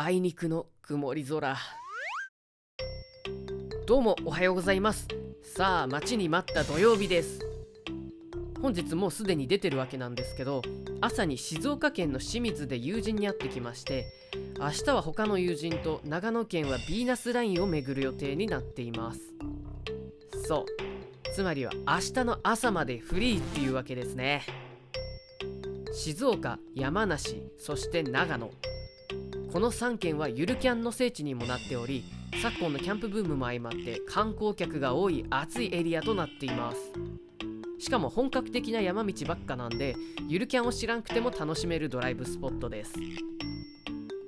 あいにくの曇り空。どうもおはようございます。さあ待ちに待った土曜日です。本日もうすでに出てるわけなんですけど、朝に静岡県の清水で友人に会ってきまして、明日は他の友人と長野県はヴィーナスラインを巡る予定になっています。そう、つまりは明日の朝までフリーっていうわけですね。静岡、山梨、そして長野、この3県はゆるキャンの聖地にもなっており、昨今のキャンプブームも相まって観光客が多い熱いエリアとなっています。しかも本格的な山道ばっかなんで、ゆるキャンを知らんくても楽しめるドライブスポットです。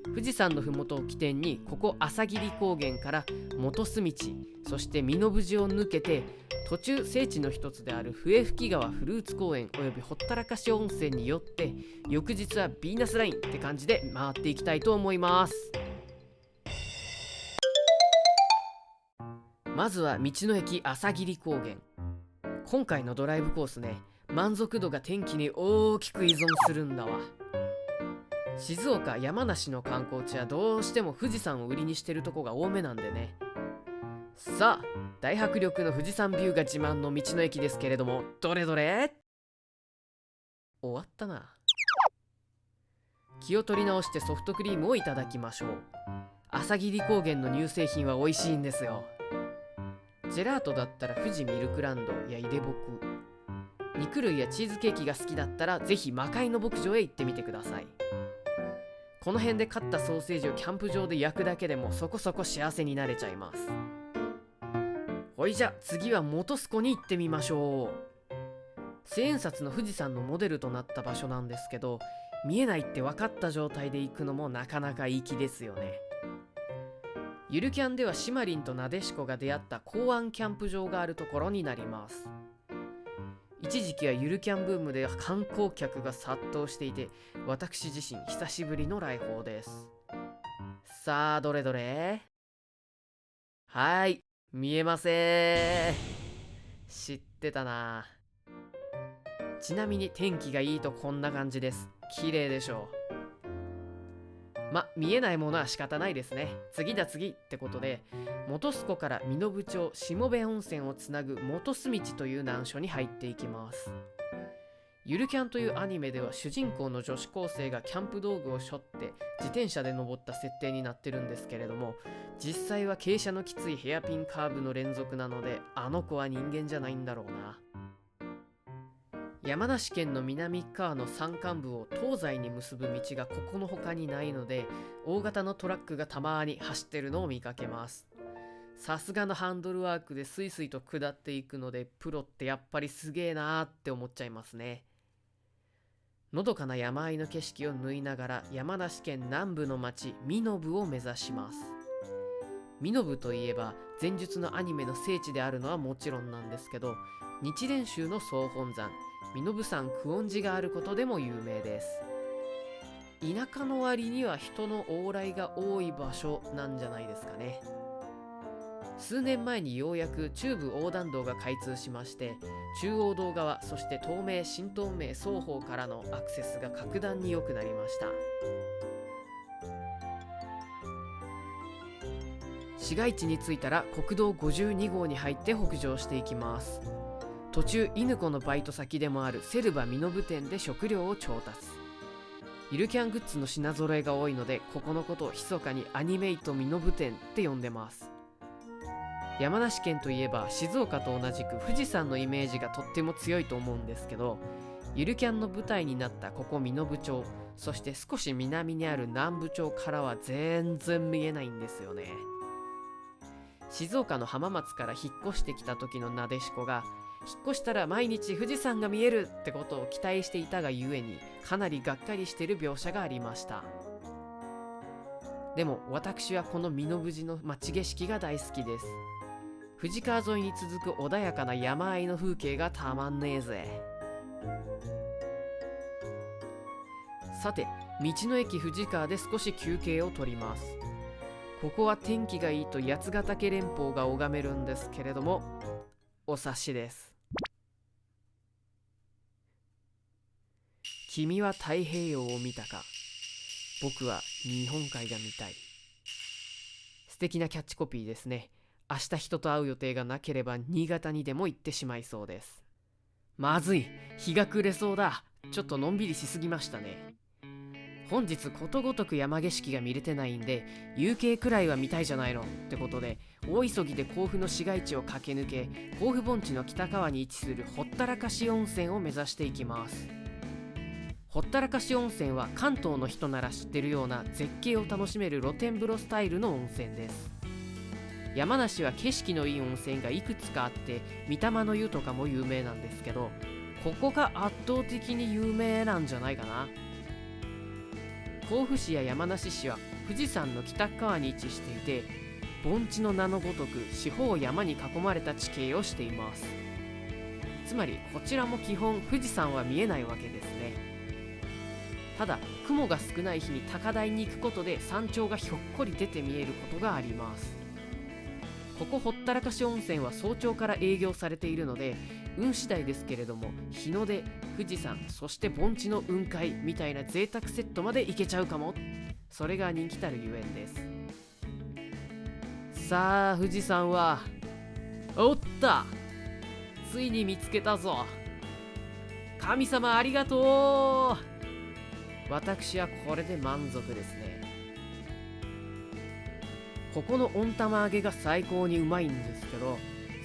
富士山の麓を起点に、ここ朝霧高原から本栖道、そして身延寺を抜けて、途中聖地の一つである笛吹川フルーツ公園およびほったらかし温泉によって、翌日はヴィーナスラインって感じで回っていきたいと思います。まずは道の駅朝霧高原。今回のドライブコースね、満足度が天気に大きく依存するんだわ。静岡、山梨の観光地はどうしても富士山を売りにしてるとこが多めなんでね。さあ、大迫力の富士山ビューが自慢の道の駅ですけれども、どれどれ？終わったな。気を取り直してソフトクリームをいただきましょう。朝霧高原の乳製品は美味しいんですよ。ジェラートだったら富士ミルクランドやいでぼく、肉類やチーズケーキが好きだったらぜひ魔界の牧場へ行ってみてください。この辺で買ったソーセージをキャンプ場で焼くだけでもそこそこ幸せになれちゃいます。ほいじゃ次は本栖湖に行ってみましょう。千円札の富士山のモデルとなった場所なんですけど、見えないって分かった状態で行くのもなかなか粋ですよね。ゆるキャンではシマリンとなでしこが出会った港湾キャンプ場があるところになります。一時期はゆるキャンブームで観光客が殺到していて、私自身久しぶりの来訪です。さあどれどれ？はい、見えません。知ってたな。ちなみに天気がいいとこんな感じです。綺麗でしょう。見えないものは仕方ないですね。次だ次ってことで、本栖湖から身延町下部温泉をつなぐ本栖道という難所に入っていきます。ゆるキャンというアニメでは主人公の女子高生がキャンプ道具を背負って自転車で登った設定になってるんですけれども、実際は傾斜のきついヘアピンカーブの連続なので、あの子は人間じゃないんだろうな。山梨県の南側の山間部を東西に結ぶ道がここの他にないので、大型のトラックがたまに走ってるのを見かけます。さすがのハンドルワークでスイスイと下っていくので、プロってやっぱりすげえなーって思っちゃいますね。のどかな山あいの景色を縫いながら山梨県南部の町身延を目指します。身延といえば前述のアニメの聖地であるのはもちろんなんですけど、日蓮宗の総本山身延山久遠寺があることでも有名です。田舎の割には人の往来が多い場所なんじゃないですかね。数年前にようやく中部横断道が開通しまして、中央道側そして東名新東名双方からのアクセスが格段に良くなりました。市街地に着いたら国道52号に入って北上していきます。途中犬子のバイト先でもあるセルバ身延店で食料を調達。ゆるキャングッズの品揃えが多いので、ここのことを密かにアニメイト身延店って呼んでます。山梨県といえば静岡と同じく富士山のイメージがとっても強いと思うんですけど、ゆるキャンの舞台になったここ身延町、そして少し南にある南部町からは全然見えないんですよね。静岡の浜松から引っ越してきた時のなでしこが、引っ越したら毎日富士山が見えるってことを期待していたがゆえに、かなりがっかりしている描写がありました。でも私はこの身延寺の町景色が大好きです。富士川沿いに続く穏やかな山あいの風景がたまんねえぜ。さて、道の駅富士川で少し休憩を取ります。ここは天気がいいと八ヶ岳連峰が拝めるんですけれども、お察しです。君は太平洋を見たか。僕は日本海が見たい。素敵なキャッチコピーですね。明日人と会う予定がなければ新潟にでも行ってしまいそうです。まずい、日が暮れそうだ。ちょっとのんびりしすぎましたね。本日ことごとく山景色が見れてないんで、夕景くらいは見たいじゃないのってことで、大急ぎで甲府の市街地を駆け抜け、甲府盆地の北側に位置するほったらかし温泉を目指していきます。ほったらかし温泉は関東の人なら知ってるような絶景を楽しめる露天風呂スタイルの温泉です。山梨は景色のいい温泉がいくつかあって、御霊の湯とかも有名なんですけど、ここが圧倒的に有名なんじゃないかな。甲府市や山梨市は富士山の北側に位置していて、盆地の名のごとく四方を山に囲まれた地形をしています。つまりこちらも基本富士山は見えないわけですね。ただ雲が少ない日に高台に行くことで山頂がひょっこり出て見えることがあります。ここほったらかし温泉は早朝から営業されているので、運次第ですけれども日の出、富士山、そして盆地の雲海みたいな贅沢セットまで行けちゃうかも。それが人気たるゆえんです。さあ富士山はおった、ついに見つけたぞ。神様ありがとう。私はこれで満足ですね。ここの温玉揚げが最高にうまいんですけど、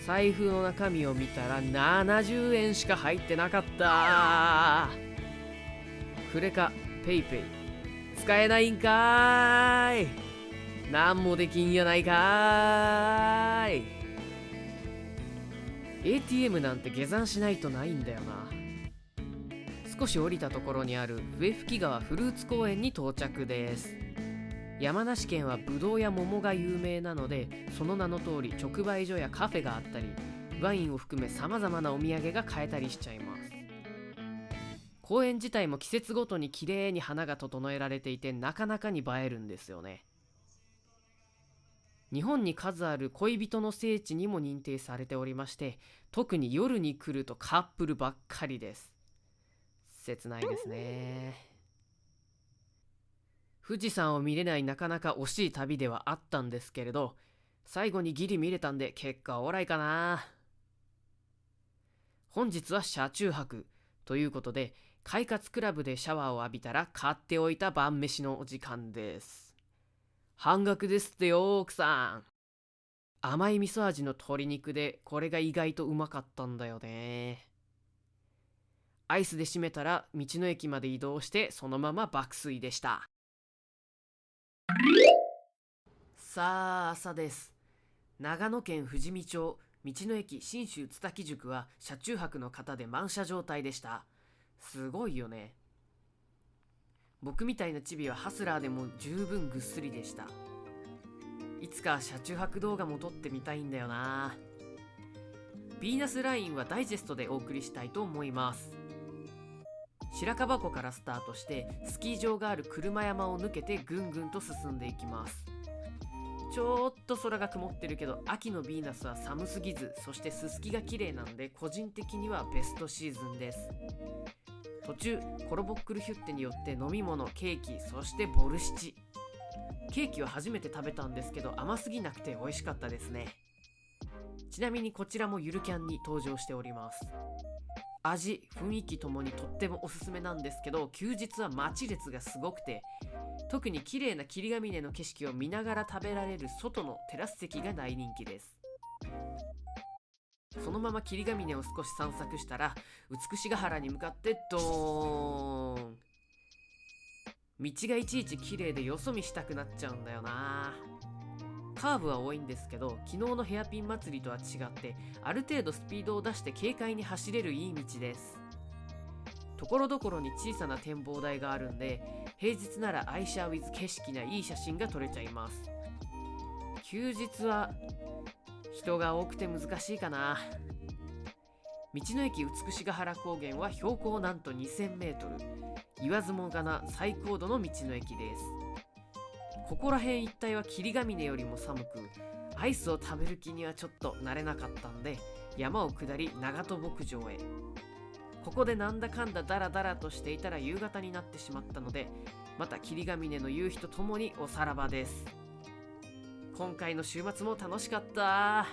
財布の中身を見たら70円しか入ってなかった。クレカ、ペイペイ使えないんかーい。なんもできんやないかーい。 ATM なんて下山しないとないんだよな。少し降りたところにある笛吹川フルーツ公園に到着です。山梨県はブドウや桃が有名なので、その名の通り直売所やカフェがあったり、ワインを含め様々なお土産が買えたりしちゃいます。公園自体も季節ごとに綺麗に花が整えられていて、なかなかに映えるんですよね。日本に数ある恋人の聖地にも認定されておりまして、特に夜に来るとカップルばっかりです。切ないですね。富士山を見れないなかなか惜しい旅ではあったんですけれど、最後にギリ見れたんで結果オーライかな。本日は車中泊ということで、快活クラブでシャワーを浴びたら買っておいた晩飯のお時間です。半額ですってよ奥さん。甘い味噌味の鶏肉で、これが意外とうまかったんだよね。アイスで締めたら道の駅まで移動して、そのまま爆睡でした。さあ朝です。長野県富士見町道の駅信州津滝宿は車中泊の方で満車状態でした。すごいよね。僕みたいなチビはハスラーでも十分ぐっすりでした。いつか車中泊動画も撮ってみたいんだよな。ヴィーナスラインはダイジェストでお送りしたいと思います。白樺湖からスタートしてスキー場がある車山を抜けてぐんぐんと進んでいきます。ちょっと空が曇ってるけど、秋のヴィーナスは寒すぎず、そしてススキが綺麗なんで個人的にはベストシーズンです。途中コロボックルヒュッテによって飲み物、ケーキ、そしてボルシチ。ケーキは初めて食べたんですけど甘すぎなくて美味しかったですね。ちなみにこちらもゆるキャンに登場しております。味、雰囲気ともにとってもおすすめなんですけど、休日は待ち列がすごくて、特に綺麗な霧ヶ峰の景色を見ながら食べられる外のテラス席が大人気です。そのまま霧ヶ峰を少し散策したら美ヶ原に向かってドーン。道がいちいち綺麗でよそ見したくなっちゃうんだよな。カーブは多いんですけど、昨日のヘアピン祭りとは違ってある程度スピードを出して軽快に走れるいい道です。ところどころに小さな展望台があるんで、平日ならアイシャーウィズ景色ないい写真が撮れちゃいます。休日は人が多くて難しいかな。道の駅美ヶ原高原は標高なんと 2000m、 言わずもがな最高度の道の駅です。ここら辺一帯は霧ヶ峰よりも寒く、アイスを食べる気にはちょっと慣れなかったんで、山を下り長門牧場へ。ここでなんだかんだダラダラとしていたら夕方になってしまったので、また霧ヶ峰の夕日とともにおさらばです。今回の週末も楽しかった。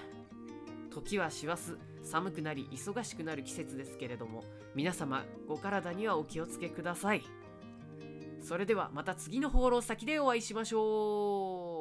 時は師走、寒くなり忙しくなる季節ですけれども、皆様ご体にはお気をつけください。それではまた次の放浪先でお会いしましょう。